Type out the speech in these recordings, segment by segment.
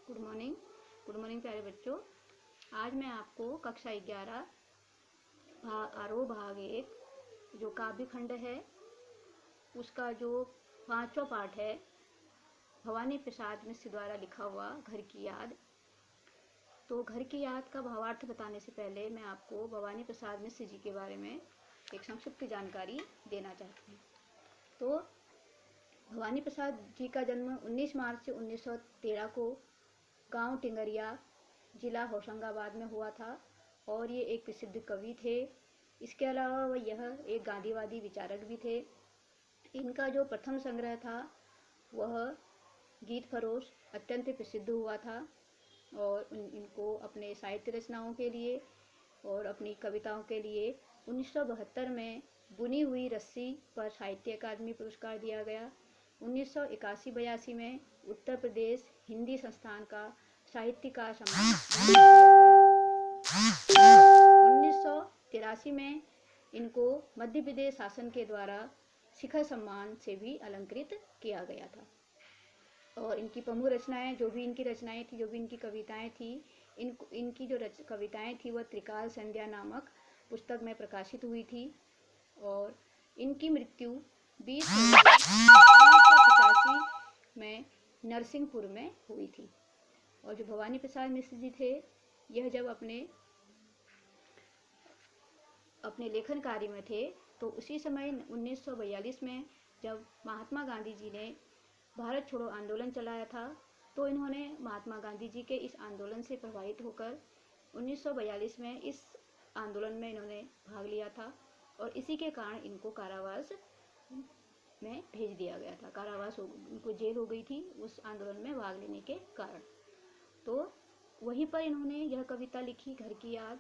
Good morning प्यारे बच्चों। आज मैं आपको कक्षा 11 आरोह भाग 1 जो काव्य खंड है उसका जो 5वां पाठ है, भवानी प्रसाद मिश्र द्वारा लिखा हुआ घर की याद। तो घर की याद का भावार्थ बताने से पहले मैं आपको भवानी प्रसाद मिश्र जी के बारे में एक संक्षिप्त जानकारी देना चाहती हूँ। तो भवानी प्रसाद जी का जन्म 19 मार्च 1913 को गांव टिंगरिया, जिला होशंगाबाद में हुआ था और ये एक प्रसिद्ध कवि थे। इसके अलावा यह एक गांधीवादी विचारक भी थे। इनका जो प्रथम संग्रह था वह गीत फरोश अत्यंत प्रसिद्ध हुआ था और इनको अपने साहित्य रचनाओं के लिए और अपनी कविताओं के लिए 1972 में बुनी हुई रस्सी पर साहित्य अकादमी पुरस्कार दिया गया। 1981-82 में उत्तर प्रदेश हिंदी संस्थान का साहित्यकार सम्मान दिया गया। 1983 में इनको मध्य प्रदेश शासन के द्वारा शिखर सम्मान से भी अलंकृत किया गया था। और इनकी प्रमुख रचनाएं, जो भी इनकी रचनाएं थी, जो भी इनकी कविताएं थी, इनकी जो कविताएं थी वह त्रिकाल संध्या नामक पुस्तक में प्रकाशित हुई थी। और इनकी मृत्यु 20 में नरसिंहपुर में हुई थी। और जो भवानी प्रसाद मिश्र जी थे, यह जब अपने लेखन कार्य में थे तो उसी समय 1942 में जब महात्मा गांधी जी ने भारत छोड़ो आंदोलन चलाया था, तो इन्होंने महात्मा गांधी जी के इस आंदोलन से प्रभावित होकर 1942 में इस आंदोलन में इन्होंने भाग लिया था और इसी के कारण इनको कारावास में भेज दिया गया था। इनको जेल हो गई थी उस आंदोलन में भाग लेने के कारण। तो वहीं पर इन्होंने यह कविता लिखी, घर की याद।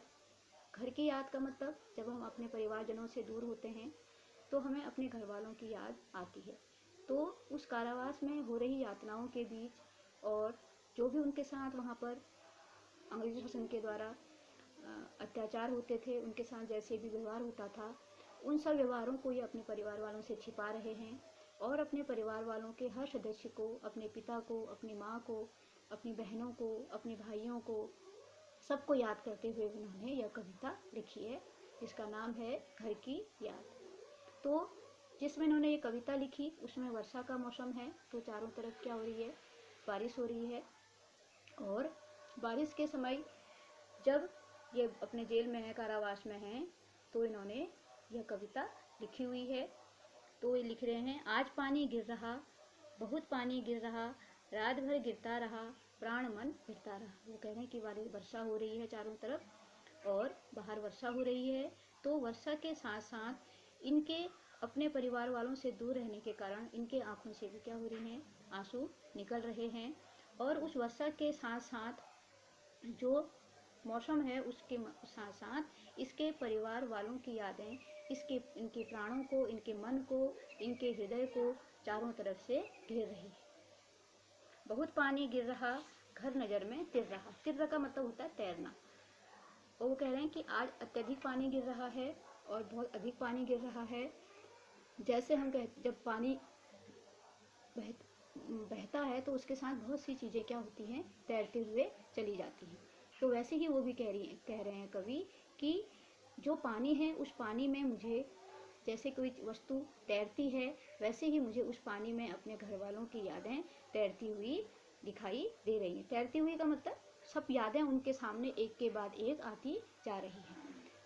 घर की याद का मतलब, जब हम अपने परिवारजनों से दूर होते हैं तो हमें अपने घर वालों की याद आती है। तो उस कारावास में हो रही यातनाओं के बीच और जो भी उनके साथ वहाँ पर अंग्रेजी शासन के द्वारा अत्याचार होते थे, उनके साथ जैसे भी व्यवहार होता था, उन सब व्यवहारों को ये अपने परिवार वालों से छिपा रहे हैं और अपने परिवार वालों के हर सदस्य को, अपने पिता को, अपनी माँ को, अपनी बहनों को, अपने भाइयों को, सबको याद करते हुए उन्होंने यह कविता लिखी है जिसका नाम है घर की याद। तो जिसमें उन्होंने ये कविता लिखी उसमें वर्षा का मौसम है, तो चारों तरफ क्या हो रही है, बारिश हो रही है। और बारिश के समय जब ये अपने जेल में है, कारावास में हैं, तो इन्होंने यह कविता लिखी हुई है। तो ये लिख रहे हैं, आज पानी गिर रहा, बहुत पानी गिर रहा, रात भर गिरता रहा, प्राण मन फिरता रहा। वो कह रहे हैं कि वर्षा हो रही है चारों तरफ और बाहर वर्षा हो रही है। तो वर्षा के साथ साथ इनके अपने परिवार वालों से दूर रहने के कारण इनके आंखों से भी क्या हो रही हैं, आंसू निकल रहे हैं। और उस वर्षा के साथ साथ जो मौसम है उसके साथ साथ इसके परिवार वालों की यादें इनके प्राणों को, इनके मन को, इनके हृदय को चारों तरफ से घेर रही है। बहुत पानी गिर रहा, घर नजर में तिर रहा। तिर का मतलब होता है तैरना। और वो कह रहे हैं कि आज अत्यधिक पानी गिर रहा है और बहुत अधिक पानी गिर रहा है। जैसे हम कहते, जब पानी बहता है तो उसके साथ बहुत सी चीजें क्या होती हैं, तैरते हुए चली जाती हैं। तो वैसे ही वो भी कह रहे हैं कवि कि जो पानी है उस पानी में मुझे, जैसे कोई वस्तु तैरती है वैसे ही मुझे उस पानी में अपने घर वालों की यादें तैरती हुई दिखाई दे रही हैं। तैरती हुई का मतलब सब यादें उनके सामने एक के बाद एक आती जा रही हैं।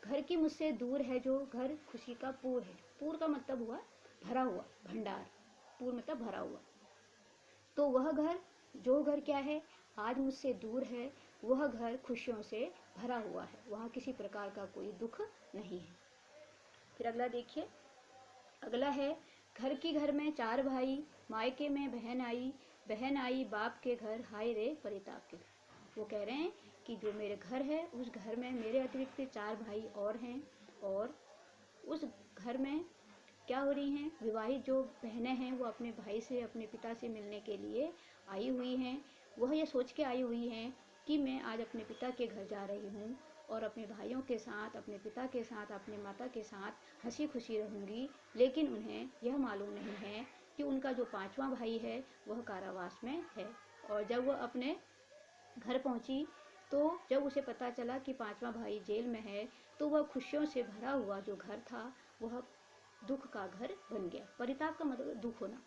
घर की मुझसे दूर है जो घर, खुशी का पूर है। पूर का मतलब हुआ भरा हुआ, भंडार। पूर मतलब भरा हुआ। तो वह घर, जो घर क्या है, आज मुझसे दूर है, वह घर खुशियों से भरा हुआ है, वहाँ किसी प्रकार का कोई दुख नहीं है। फिर अगला देखिए, अगला है, घर की घर में 4 भाई, मायके में बहन आई बाप के घर, हाय रे परिताप के घर। वो कह रहे हैं कि जो मेरे घर है उस घर में मेरे अतिरिक्त 4 भाई और हैं और उस घर में क्या हो रही हैं, विवाहित जो बहनें हैं वो अपने भाई से, अपने पिता से मिलने के लिए आई हुई हैं। वह ये सोच के आई हुई हैं कि मैं आज अपने पिता के घर जा रही हूँ और अपने भाइयों के साथ, अपने पिता के साथ, अपने माता के साथ हंसी खुशी रहूँगी। लेकिन उन्हें यह मालूम नहीं है कि उनका जो 5वां भाई है वह कारावास में है। और जब वह अपने घर पहुंची तो जब उसे पता चला कि पांचवा भाई जेल में है, तो वह खुशियों से भरा हुआ जो घर था वह दुख का घर बन गया। परिताप का मतलब दुख होना।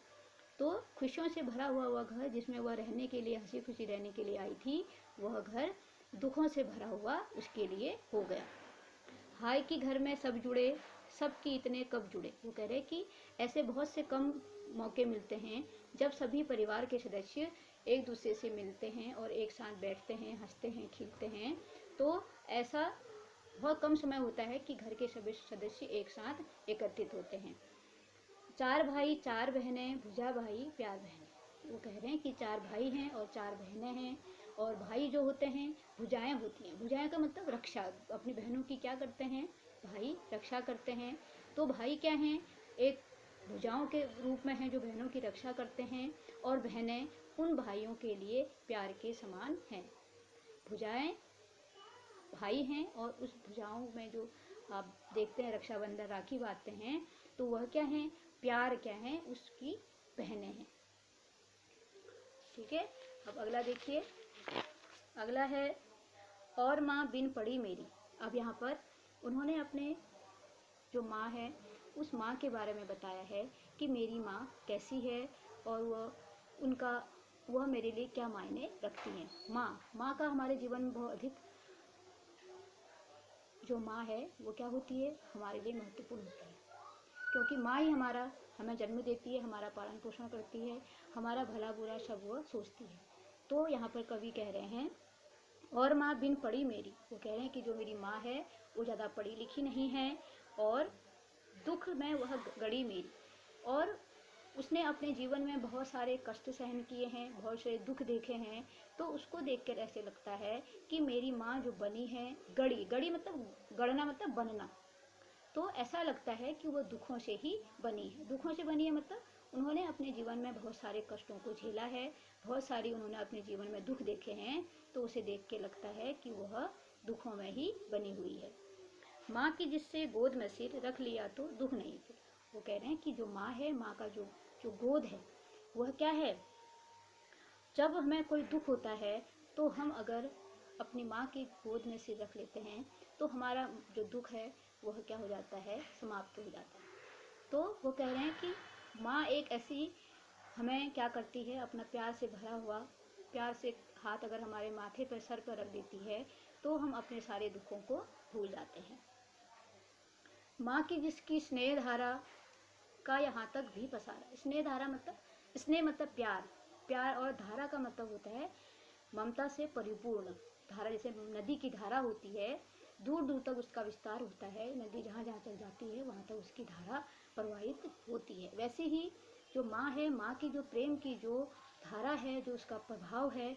तो खुशियों से भरा हुआ वह घर जिसमें वह रहने के लिए, हंसी खुशी रहने के लिए आई थी, वह घर दुखों से भरा हुआ उसके लिए हो गया। हाय कि घर में सब जुड़े, सबकी इतने कब जुड़े। वो कह रहे कि ऐसे बहुत से कम मौके मिलते हैं जब सभी परिवार के सदस्य एक दूसरे से मिलते हैं और एक साथ बैठते हैं, हंसते हैं, खिलते हैं। तो ऐसा बहुत कम समय होता है कि घर के सभी सदस्य एक साथ एकत्रित होते हैं। चार भाई चार बहनें, भुजा भाई प्यार बहनें। वो कह रहे हैं कि चार भाई हैं और चार बहनें हैं, और भाई जो होते हैं भुजाएं होती हैं। भुजाएं का मतलब रक्षा, अपनी बहनों की क्या करते हैं भाई, रक्षा करते हैं। तो भाई क्या हैं, एक भुजाओं के रूप में हैं जो बहनों की रक्षा करते हैं, और बहनें उन भाइयों के लिए प्यार के समान हैं। भुजाएं भाई हैं और उस भुजाओं में जो आप देखते हैं रक्षाबंधन, राखी बांधते हैं, तो वह क्या है, प्यार क्या है, उसकी बहनें हैं। ठीक है, अब अगला देखिए। अगला है और माँ बिन पड़ी मेरी। अब यहाँ पर उन्होंने अपने जो माँ है उस माँ के बारे में बताया है कि मेरी माँ कैसी है और वह मेरे लिए क्या मायने रखती हैं। माँ का हमारे जीवन में बहुत अधिक, जो माँ है वो क्या होती है, हमारे लिए महत्वपूर्ण होती है, क्योंकि माँ ही हमें जन्म देती है, हमारा पालन पोषण करती है, हमारा भला बुरा सब वो सोचती है। तो यहाँ पर कवि कह रहे हैं और माँ बिन पढ़ी मेरी। वो कह रहे हैं कि जो मेरी माँ है वो ज़्यादा पढ़ी लिखी नहीं है और दुख में वह गड़ी मेरी, और उसने अपने जीवन में बहुत सारे कष्ट सहन किए हैं, बहुत सारे दुख देखे हैं। तो उसको देखकर ऐसे लगता है कि मेरी माँ जो बनी है, गड़ी मतलब गढ़ना मतलब बनना, तो ऐसा लगता है कि वो दुखों से ही बनी है। दुखों से बनी है मतलब उन्होंने अपने जीवन में बहुत सारे कष्टों को झेला है, बहुत सारी उन्होंने अपने जीवन में दुख देखे हैं। तो उसे देख के लगता है कि वह दुखों में ही बनी हुई है। माँ की जिससे गोद में सिर रख लिया तो दुख नहीं फिर। वो कह रहे हैं कि जो माँ है, माँ का जो गोद है वह क्या है, जब हमें कोई दुख होता है तो हम अगर अपनी माँ की गोद में सिर रख लेते हैं तो हमारा जो दुख है वह क्या हो जाता है, समाप्त हो जाता है। तो वो कह रहे हैं कि माँ एक ऐसी हमें क्या करती है, अपना प्यार से भरा हुआ, प्यार से हाथ अगर हमारे माथे पर, सर पर रख देती है तो हम अपने सारे दुखों को भूल जाते हैं। माँ की जिसकी स्नेह धारा का यहाँ तक भी पसारा। स्नेह धारा मतलब, स्नेह मतलब प्यार, प्यार और धारा का मतलब होता है ममता से परिपूर्ण। धारा जैसे नदी की धारा होती है, दूर दूर तक उसका विस्तार होता है, नदी जहाँ जहाँ तक जाती है वहाँ तक उसकी धारा प्रवाहित होती है। वैसे ही जो माँ है, माँ की जो प्रेम की जो धारा है, जो उसका प्रभाव है,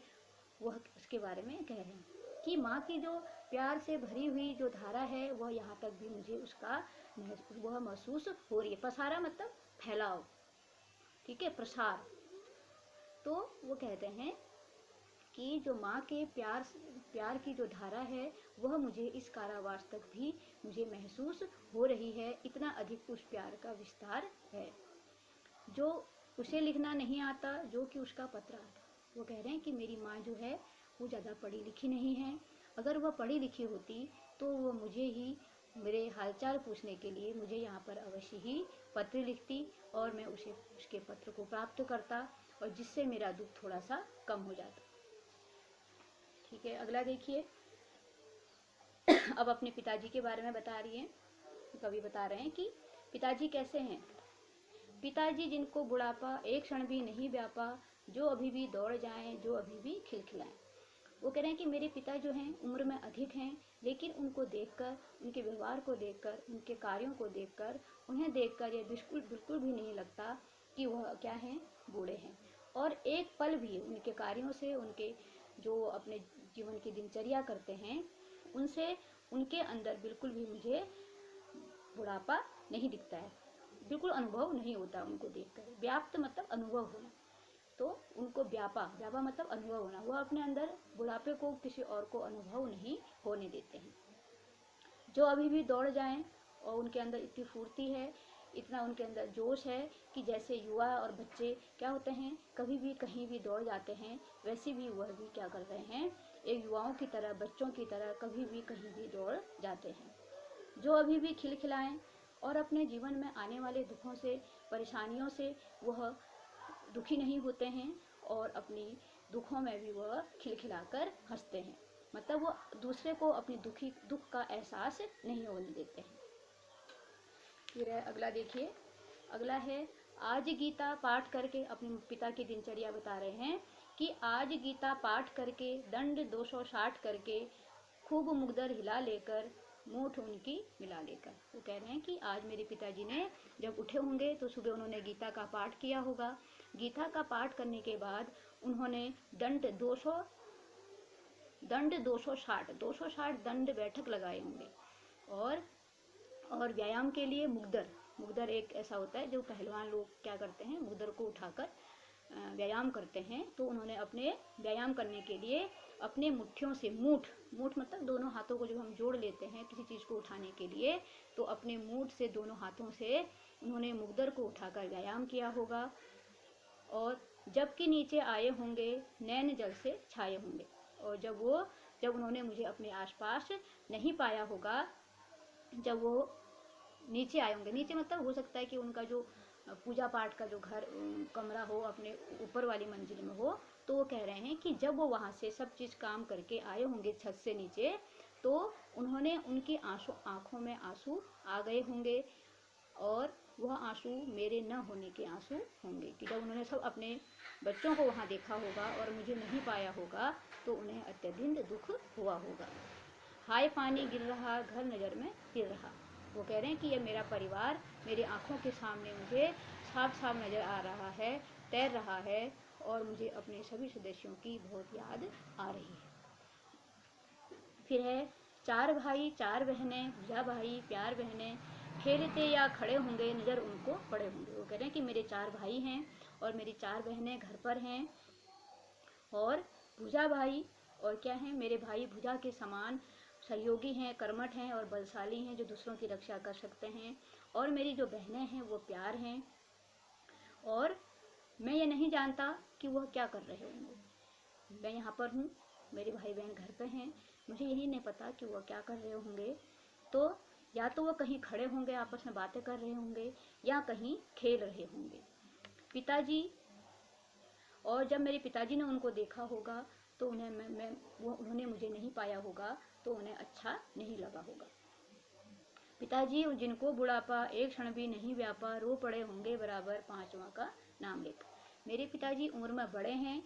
वह उसके बारे में कह रहे हैं कि माँ की जो प्यार से भरी हुई जो धारा है वह यहाँ तक भी मुझे उसका वह महसूस हो रही है। पसारा मतलब फैलाव, ठीक है, प्रसार। तो वो कहते हैं कि जो माँ के प्यार की जो धारा है वह मुझे इस कारावास तक भी मुझे महसूस हो रही है। इतना अधिक उस प्यार का विस्तार है जो उसे लिखना नहीं आता, जो कि उसका पत्र आता। वो कह रहे हैं कि मेरी माँ जो है वो ज़्यादा पढ़ी लिखी नहीं है। अगर वह पढ़ी लिखी होती तो वो मुझे ही, मेरे हालचाल पूछने के लिए मुझे यहाँ पर अवश्य ही पत्र लिखती और मैं उसके पत्र को प्राप्त करता, और जिससे मेरा दुख थोड़ा सा कम हो जाता। ठीक है, अगला देखिए। अब अपने पिताजी के बारे में बता रही हैं। कवि बता रहे हैं कि पिताजी कैसे हैं। पिताजी जिनको बुढ़ापा एक क्षण भी नहीं व्यापा, जो अभी भी दौड़ जाएं, जो अभी भी खिलखिलाएं। वो कह रहे हैं कि मेरे पिता जो हैं उम्र में अधिक हैं, लेकिन उनको देखकर, उनके व्यवहार को देखकर, उनके कार्यों को देखकर, उन्हें देखकर यह बिल्कुल बिल्कुल भी नहीं लगता कि वह क्या हैं, बूढ़े हैं। और एक पल भी उनके कार्यों से, उनके जो अपने जीवन की दिनचर्या करते हैं उनसे, उनके अंदर बिल्कुल भी मुझे बुढ़ापा नहीं दिखता है, बिल्कुल अनुभव नहीं होता उनको देखकर। व्याप्त मतलब अनुभव होना, तो उनको व्यापा मतलब अनुभव होना। वह अपने अंदर बुढ़ापे को किसी और को अनुभव नहीं होने देते हैं। जो अभी भी दौड़ जाएं, और उनके अंदर इतनी फुर्ती है इतना उनके अंदर जोश है कि जैसे युवा और बच्चे क्या होते हैं, कभी भी कहीं भी दौड़ जाते हैं, वैसे भी वह भी क्या कर रहे हैं, एक युवाओं की तरह, बच्चों की तरह कभी भी कहीं भी दौड़ जाते हैं, जो अभी भी खिलखिलाएं और अपने जीवन में आने वाले दुखों से, परेशानियों से वह दुखी नहीं होते हैं और अपनी दुखों में भी वह खिलखिलाकर हंसते हैं। मतलब वो दूसरे को अपनी दुख का एहसास नहीं होने देते हैं। फिर अगला देखिए, अगला है आज गीता पाठ करके, अपने पिता की दिनचर्या बता रहे हैं कि आज गीता पाठ करके, दंड 260 करके, खूब मुग्दर हिला लेकर, मूठ उनकी मिला लेकर। वो कह रहे हैं कि आज मेरे पिताजी ने जब उठे होंगे तो सुबह उन्होंने गीता का पाठ किया होगा। गीता का पाठ करने के बाद उन्होंने दंड 260 दंड बैठक लगाए होंगे। और व्यायाम के लिए मुग्दर एक ऐसा होता है जो पहलवान लोग क्या करते हैं, मुग्दर को उठाकर व्यायाम करते हैं। तो उन्होंने अपने व्यायाम करने के लिए अपने मुट्ठियों से, मूठ मतलब दोनों हाथों को जब हम जोड़ लेते हैं किसी चीज़ को उठाने के लिए, तो अपने मूठ से, दोनों हाथों से उन्होंने मुग्दर को उठाकर व्यायाम किया होगा। और जबकि नीचे आए होंगे, नैन जल से छाए होंगे। और जब उन्होंने मुझे अपने आसपास नहीं पाया होगा, जब वो नीचे आए होंगे, नीचे मतलब हो सकता है कि उनका जो पूजा पाठ का जो घर, कमरा हो, अपने ऊपर वाली मंजिल में हो, तो वो कह रहे हैं कि जब वो वहाँ से सब चीज़ काम करके आए होंगे छत से नीचे, तो उन्होंने, उनकी आंखों में आंसू आ गए होंगे और वह आंसू मेरे न होने के आंसू होंगे, कि जब उन्होंने सब अपने बच्चों को वहाँ देखा होगा और मुझे नहीं पाया होगा तो उन्हें अत्यधिक दुख हुआ होगा। हाय पानी गिर रहा, घर नज़र में गिर रहा। वो कह रहे हैं कि ये मेरा परिवार मेरी आंखों के सामने मुझे साफ साफ नज़र आ रहा है, तैर रहा है, और मुझे अपने सभी सदस्यों की बहुत याद आ रही है। फिर है 4 भाई 4 बहनें, भैया भाई प्यार बहनें, खेलते या खड़े होंगे, नज़र उनको पड़े होंगे। वो कह रहे हैं कि मेरे 4 भाई हैं और मेरी 4 बहनें घर पर हैं, और भुजा भाई, और क्या है, मेरे भाई भुजा के समान सहयोगी हैं, कर्मठ हैं और बलशाली हैं, जो दूसरों की रक्षा कर सकते हैं। और मेरी जो बहनें हैं वो प्यार हैं, और मैं ये नहीं जानता कि वह क्या कर रहे होंगे। मैं यहाँ पर हूँ, मेरे भाई बहन घर पे हैं, मुझे यही नहीं पता कि वह क्या कर रहे होंगे। तो या तो वो कहीं खड़े होंगे, आपस में बातें कर रहे होंगे, या कहीं खेल रहे होंगे। पिताजी, और जब मेरे पिताजी ने उनको देखा होगा तो उन्होंने मुझे नहीं पाया होगा तो उन्हें अच्छा नहीं लगा होगा। पिताजी जिनको बुढ़ापा एक क्षण भी नहीं व्यापा, रो पड़े होंगे बराबर 5वां का नाम लेकर। मेरे पिताजी उम्र में बड़े हैं,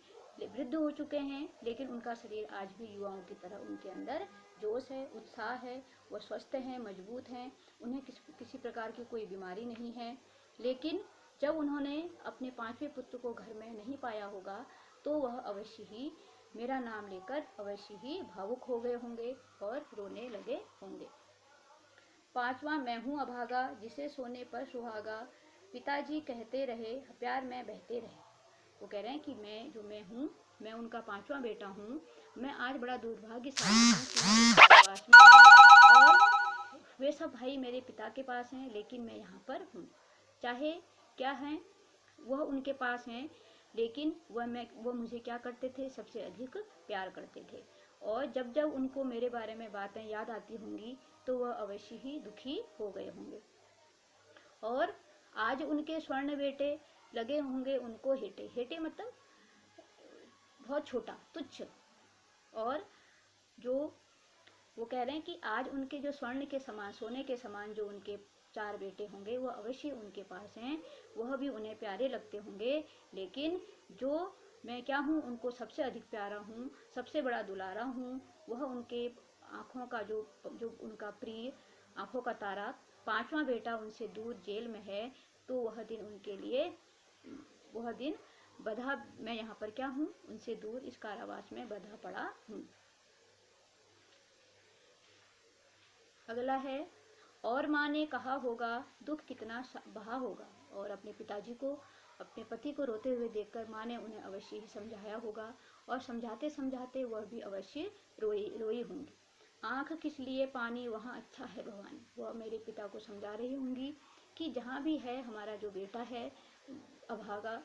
वृद्ध हो चुके हैं, लेकिन उनका शरीर आज भी युवाओं की तरह, उनके अंदर जोश है, उत्साह है, वो स्वस्थ हैं, मजबूत हैं, उन्हें किसी प्रकार की कोई बीमारी नहीं है। लेकिन जब उन्होंने अपने 5वें पुत्र को घर में नहीं पाया होगा तो वह अवश्य ही मेरा नाम लेकर अवश्य ही भावुक हो गए होंगे और रोने लगे होंगे। 5वां, मैं हूँ अभागा जिसे सोने पर सुहागा, पिताजी कहते रहे प्यार में बहते रहे। वो कह रहे हैं कि मैं हूँ, मैं उनका 5वां बेटा हूँ, मैं आज बड़ा दुर्भाग्यशाली हूँ कि मैं इस कारावास में हूँ, और वे सब भाई मेरे पिता के पास हैं, लेकिन मैं यहाँ पर हूँ। चाहे क्या हैं, वह उनके पास हैं, लेकिन वो मुझे क्या करते थे, सबसे अधिक प्यार करते थे। और जब जब उनको मेरे बारे में बातें याद आती होंगी तो वह अवश्य ही दुखी हो गए होंगे। और आज उनके स्वर्ण बेटे लगे होंगे उनको हेटे, हेटे मतलब बहुत छोटा, तुच्छ। और जो वो कह रहे हैं कि आज उनके जो स्वर्ण के समान, सोने के समान जो उनके 4 बेटे होंगे वो अवश्य उनके पास हैं, वह भी उन्हें प्यारे लगते होंगे, लेकिन जो मैं क्या हूँ, उनको सबसे अधिक प्यारा हूँ, सबसे बड़ा दुलारा हूँ, वह उनके आँखों का जो उनका प्रिय, आँखों का तारा 5वां बेटा उनसे दूर जेल में है। तो वह दिन उनके लिए, वह दिन बंधा, मैं यहाँ पर क्या हूँ, उनसे दूर इस कारावास में बंधा पड़ा हूँ। अगला है, और माँ ने कहा होगा दुख कितना बहा होगा। और अपने पिताजी को, अपने पति को रोते हुए देखकर माँ ने उन्हें अवश्य ही समझाया होगा, और समझाते समझाते वह भी अवश्य रोई होंगी। आँख किस लिए पानी वहाँ अच्छा है भवानी, वह मेरे पिता को समझा रही होंगी कि जहाँ भी है हमारा जो बेटा है अभागा,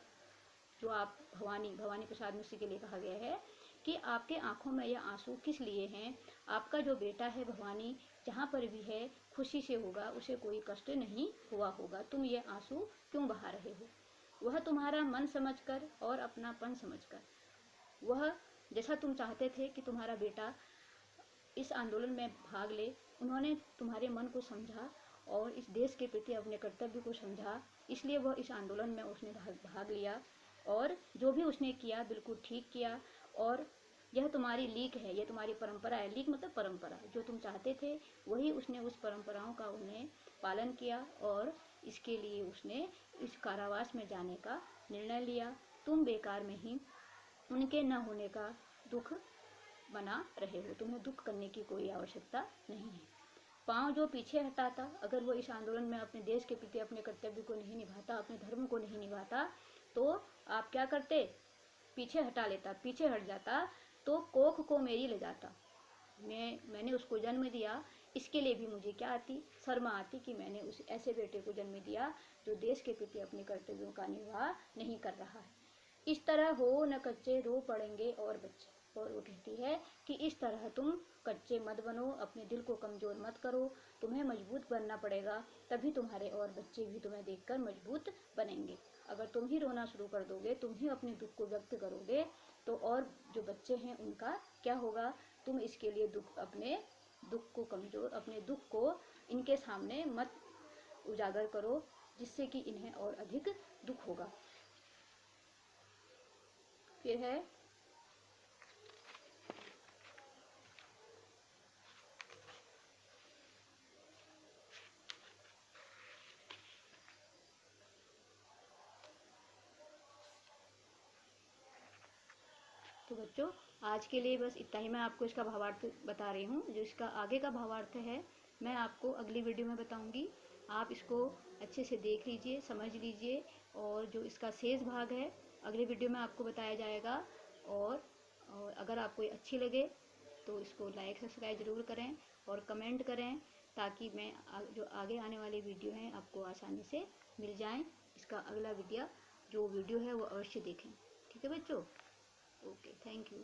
जो आप भवानी प्रसाद मिश्र के लिए कहा गया है कि आपके आंखों में यह आंसू किस लिए हैं। आपका जो बेटा है भवानी जहाँ पर भी है खुशी से होगा, उसे कोई कष्ट नहीं हुआ होगा। तुम ये आंसू क्यों बहा रहे हो? वह तुम्हारा मन समझकर और अपनापन समझकर, वह जैसा तुम चाहते थे कि तुम्हारा बेटा इस आंदोलन में भाग ले, उन्होंने तुम्हारे मन को समझा और इस देश के प्रति अपने कर्तव्य को समझा, इसलिए वह इस आंदोलन में उसने भाग लिया और जो भी उसने किया बिल्कुल ठीक किया। और यह तुम्हारी लीक है, यह तुम्हारी परंपरा है। लीक मतलब परंपरा, जो तुम चाहते थे वही उसने उस परंपराओं का उन्हें पालन किया और इसके लिए उसने इस कारावास में जाने का निर्णय लिया। तुम बेकार में ही उनके न होने का दुख बना रहे हो, तुम्हें दुख करने की कोई आवश्यकता नहीं है। पाँव जो पीछे हटाता, अगर वो इस आंदोलन में अपने देश के प्रति अपने कर्तव्य को नहीं निभाता, अपने धर्म को नहीं निभाता, तो आप क्या करते? पीछे हटा लेता, पीछे हट जाता तो कोख को मेरी ले जाता। मैंने उसको जन्म दिया, इसके लिए भी मुझे क्या आती? शर्मा आती कि मैंने उस ऐसे बेटे को जन्म दिया जो देश के प्रति अपने कर्तव्यों का निर्वाह नहीं कर रहा है। इस तरह हो न कच्चे रो पड़ेंगे और बच्चे। और वो कहती है कि इस तरह तुम कच्चे मत बनो, अपने दिल को कमजोर मत करो, तुम्हें मजबूत बनना पड़ेगा, तभी तुम्हारे और बच्चे भी तुम्हें देखकर मजबूत बनेंगे। अगर तुम ही रोना शुरू कर दोगे, तुम ही अपने दुख को व्यक्त करोगे, तो और जो बच्चे हैं उनका क्या होगा? तुम इसके लिए अपने दुख को इनके सामने मत उजागर करो, जिससे कि इन्हें और अधिक दुख होगा। फिर है तो बच्चों, आज के लिए बस इतना ही। मैं आपको इसका भावार्थ बता रही हूँ। जो इसका आगे का भावार्थ है मैं आपको अगली वीडियो में बताऊँगी। आप इसको अच्छे से देख लीजिए, समझ लीजिए, और जो इसका शेष भाग है अगली वीडियो में आपको बताया जाएगा। और अगर आपको ये अच्छी लगे तो इसको लाइक सब्सक्राइब ज़रूर करें और कमेंट करें, ताकि मैं जो आगे आने वाली वीडियो हैं आपको आसानी से मिल जाएं। इसका अगला वीडियो है वो अवश्य देखें। ठीक है बच्चों? Okay, thank you.